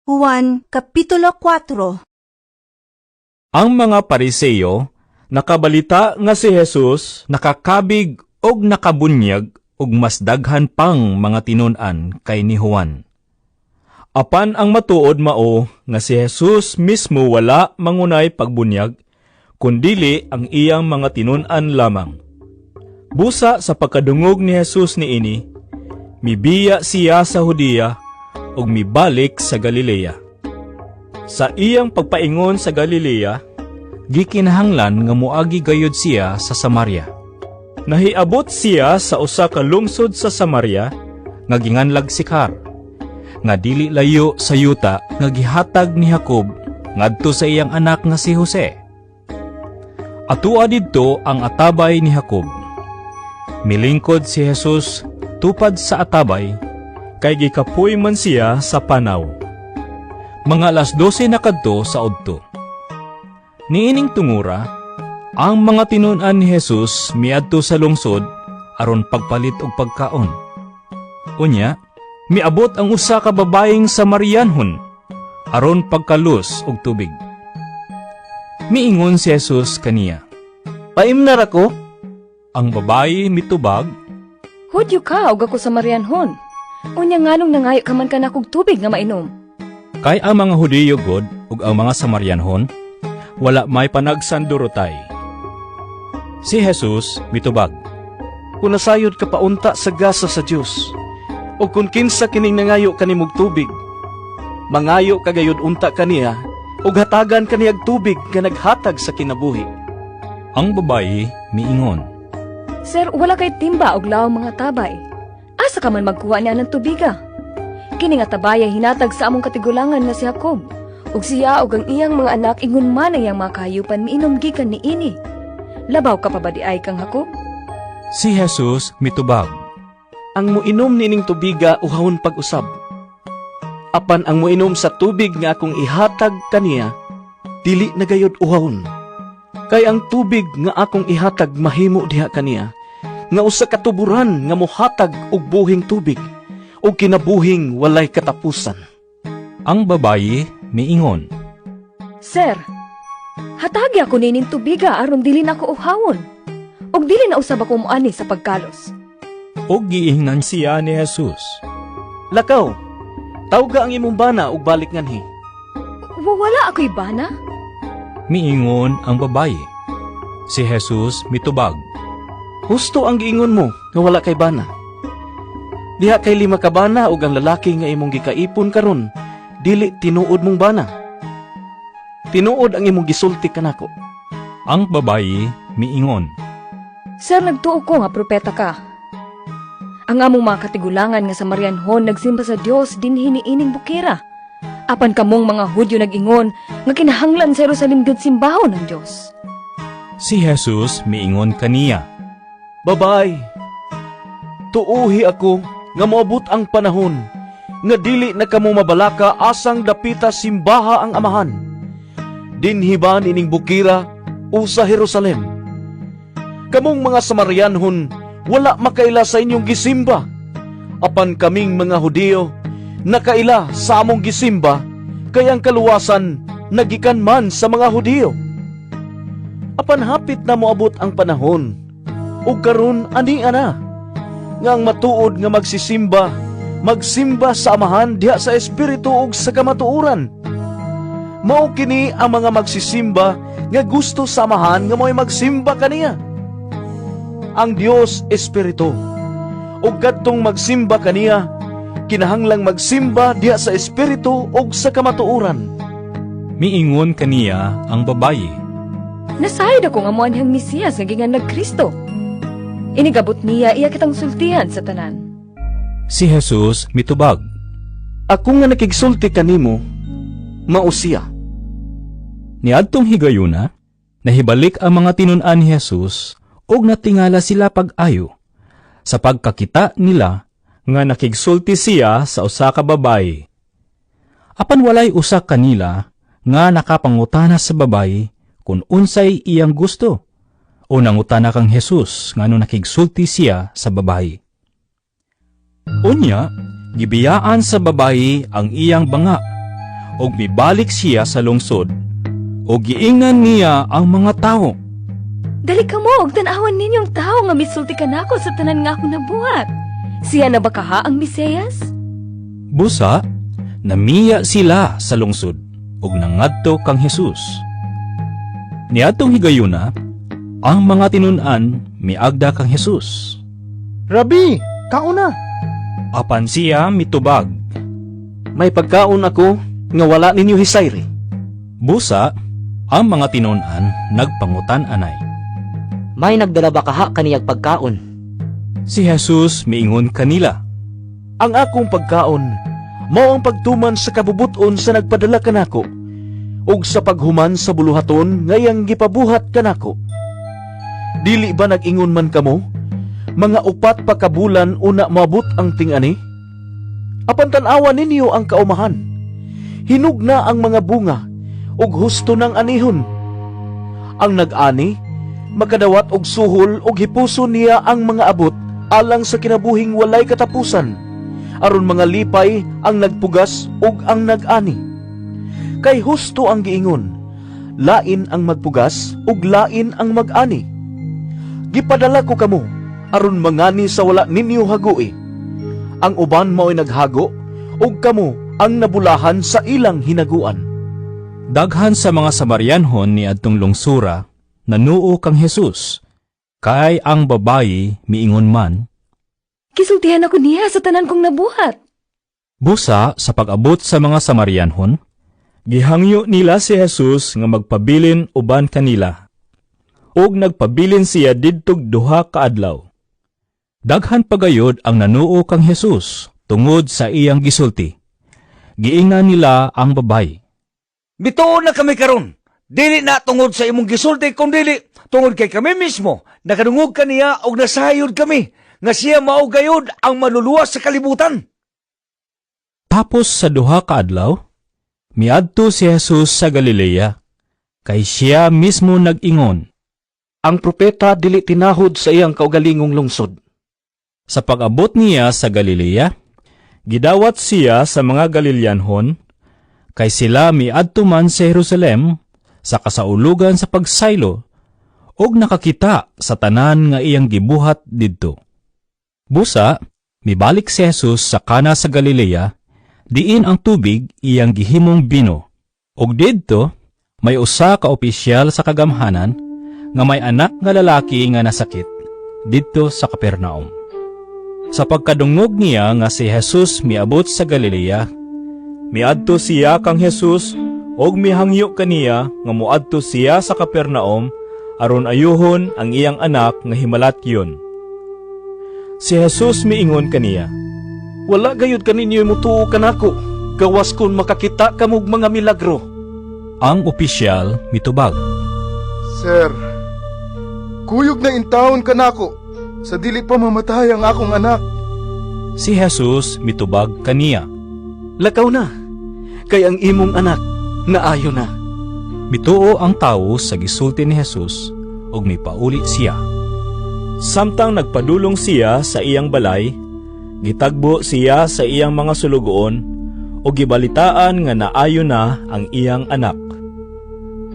Juan Kapitulo 4. Ang mga Pariseyo nakabalita nga si Jesus nakakabig og nakabunyag og mas daghan pang mga tinun-an kay ni Juan. Apan ang matuod mao nga si Jesus mismo wala mangunay pagbunyag, kundili ang iyang mga tinun-an lamang. Busa sa pagkadungog ni Jesus niini, mibiya siya sa Judea ug mibalik sa Galilea. Sa iyang pagpaingon sa Galilea, gikinahanglan nga moagi gayud siya sa Samaria. Nahiabot siya sa usa ka lungsod sa Samaria nga ginganlag Sicar, nga dili layo sa yuta nga gihatag ni Jacob ngadto sa iyang anak nga si Jose. Atua didto ang atabay ni Jacob. Milingkod si Jesus tupad sa atabay, kay gikapoy man siya sa panaw. Mga 12:00 na kadto sa udto. Niining tungura, ang mga tinun-an ni Jesus miadto sa lungsod aron pagpalit og pagkaon. Unya, miabot ang usa ka babayeng Samarianhon aron pagkalus og tubig. Miingon si Jesus kaniya, Paimnar ako? ang babayi mitubag, Hudyo ka, og ako Samarianhon. Unya nganong nangayo ka man ka na kog tubig nga mainom. kay ang mga Hudiyo god ug ang mga Samarianhon wala may panagsandurotay. Si Jesus mitubag, Kung nasayod ka paunta sa gasa sa Dios, o kung kinsa kining nangayo kanimog tubig, mangayo kagayod unta kaniya, ug hatagan kaniyag tubig nga naghatag sa kinabuhi. ang babayi miingon, Sir, wala kay timba og lawang mga tabay. Asa ka man magkuha niya ng tubiga? Kini nga tabay ay hinatag sa among katigulangan nga si Jacob. Ug siya ug ang iyang mga anak ingon man ang iyang mga kahayupan miinom gikan ni ini. Labaw ka pa ba di ay kang Jacob? Si Jesus mitubag, Ang muinom nining tubiga uhawon pag-usab. Apan ang muinom sa tubig nga akong ihatag kaniya, dili na gayud uhawon. Kay ang tubig nga akong ihatag mahimo diha kaniya, nga usa ka tuburan nga mohatag og buhing tubig, og kinabuhing walay katapusan. ang babayi miingon, Sir, hatagi ako nining tubiga aron dili na ako uhawon. Og dili na usab ako moani sa pagkalos. og giingnan siya ni Jesus. Lakaw, tawga ang imong bana og balik nganhi. Wala ako'y bana? Miingon ang babayi. Si Jesus mitubag, Husto ang giingon mo nga wala kay bana. Diha kay 5 ka bana ug ang lalaki nga imong gikaipon karon, dili tinuod mong bana. Tinuod ang imong gisulti kanako. ang babayi miingon, Sir, nagtuo ko nga propeta ka. Ang among mga katigulangan nga Samarianhon nagsimba sa Dios dinhi niining bukira. Apan kamong mga Hudyo nag-ingon nga kinahanglan sa Jerusalem gud simbahon ng Dios. Si Jesus miingon kaniya, Babay, tuuhi ako nga moabot ang panahon nga dili na kamo mabalaka asang dapita simbaha ang amahan. Dinhi ba nining bukira o sa Jerusalem? Kamong mga Samarianhon wala makaila sa inyong gisimba. Apan kaming mga Hudiyo nakaila sa among gisimba, kay ang kaluwasan nagikan man sa mga Hudiyo. Apan hapit na moabot ang panahon, ug karon ani ana, nga ang matuod nga magsimba sa amahan diha sa espiritu ug sa kamatuoran. Mao kini ang mga magsisimba nga gusto sa amahan nga mo'y magsimba kaniya. Ang Dios espiritu, ug kadtong magsimba kaniya, kinahanglang magsimba diha sa espiritu ug sa kamatuoran. miingon kaniya ang babayi. Nasayod ako nga moanhang Mesiyas nga ginganlag Kristo. Inigabot niya iya kitang sultihan sa tanan. Si Jesus mitubag, Ako nga nakigsulti kanimo, mao siya. niadtong higayuna, nahibalik ang mga tinun-an ni Jesus ug natingala sila pag-ayo sa pagkakita nila nga nakigsulti siya sa usa ka babayi. Apan walay usa kanila nga nakapangutana sa babayi kung unsay iyang gusto, o nangutana kang Jesus ngano nakigsulti siya sa babayi. Unya, gibiyaan sa babayi ang iyang banga, ug mibalik siya sa lungsod ug giingnan niya ang mga tawo. Dali ka mo, og tanawan ninyong tao nga misulti ka nako sa tanan nga akong nabuhat. Siya na ba kaha ang Mesiyas? Busa, namiya sila sa lungsod ug nangadto kang Hesus. Niadtong higayuna, ang mga tinun-an miagda kang Hesus. Rabi, kauna. Apan siya mitubag. May pagkaon ako nga wala ninyo hisayri. Busa, ang mga tinun-an nagpangutan anay. May nagdala ba kaha kaniyag pagkaon? Si Hesus miingon kanila. Ang akong pagkaon mao ang pagtuman sa kabubuton sa nagpadala kanako ug sa paghuman sa buluhaton ngayang gipabuhat kanako. Dili ba nag-ingon man kamo? Mga 4 pa ka bulan una maabot ang ting-ani? Apan tan-awa ninyo ang kaumahan. Hinug na ang mga bunga ug husto ng anihon. Ang nag-ani makadawat og suhol ug hipuson niya ang mga abot alang sa kinabuhing walay katapusan. Aron mga lipay ang nagpugas ug ang nag-ani. Kay husto ang giingon, lain ang magpugas ug lain ang mag-ani. Gipadala ko kamo aron mangani sa wala ninyo hagoi. Ang uban mao'y naghago ug kamo ang nabulahan sa ilang hinaguan. Daghan sa mga Samarianhon ni adtong lungsura nanuo kang Hesus, kay ang babayi miingon man. Kisultihan ako niya sa tanan kong nabuhat. Busa sa pag-abot sa mga Samarianhon, gihangyo nila si Hesus nga magpabilin uban kanila. Ug nagpabilin siya didtog 2 ka adlaw. Daghan pagayod ang nanuo kang Hesus tungod sa iyang gisulti. Giingnan nila ang babay. Bituon na kami karon. Dili na tungod sa imong gisulti kundi tungod kay kami mismo nakadungog kaniya og nasayod kami nga siya mao gayud ang maluluwas sa kalibutan. Tapos sa 2 ka adlaw, miadto si Hesus sa Galilea, kay siya mismo nag-ingon. Ang propeta dili tinahod sa iyang kaugalingong lungsod. Sa pag-abot niya sa Galilea, gidawat siya sa mga Galileanhon, kay sila miadto man sa Jerusalem sa kasaulugan sa pagsaylo og nakakita sa tanan nga iyang gibuhat didto. Busa, mibalik si Hesus sa Kana sa Galilea, diin ang tubig iyang gihimong bino. Og didto, may usa ka opisyal sa kagamhanan nga may anak nga lalaki nga nasakit didto sa Capernaum. Sa pagkadungog niya nga si Hesus miabot sa Galilea, miadto siya kang Hesus og mihangyo kaniya nga moadto siya sa Capernaum aron ayuhon ang iyang anak nga himalatyon. Si Hesus miingon kaniya, Wala gayud kaninyo mutuo kanako, gawas kun makakita kamog mga milagro. ang opisyal mitubag. Sir, kuyog na intawon ka nako, sa dili pa mamatay ang akong anak. Si Hesus mitubag kaniya. Lakaw na, kay ang imong anak naayo na. Mituo ang tawo sa gisulti ni Hesus ug mipauli siya. Samtang nagpadulong siya sa iyang balay, gitagbo siya sa iyang mga sulugoon o gibalitaan nga naayo na ang iyang anak.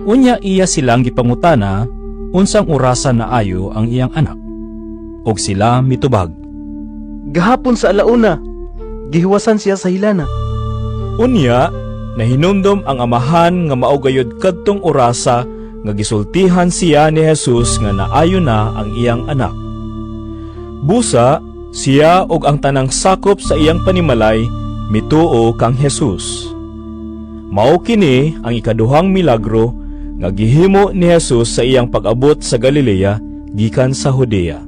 Unya iya silang gipangutana unsang orasan naayo ang iyang anak. Og sila mitubag. Gahapon sa alauna, gihiwasan siya sa hilana. Unya, nahinumdom ang amahan nga maugayod kadtong orasa nga gisultihan siya ni Hesus nga naayo na ang iyang anak. Busa, siya og ang tanang sakop sa iyang panimalay mituo kang Hesus. Mao kini ang ikaduhang milagro nga gihimo ni Hesus sa iyang pag-abot sa Galilea gikan sa Judea.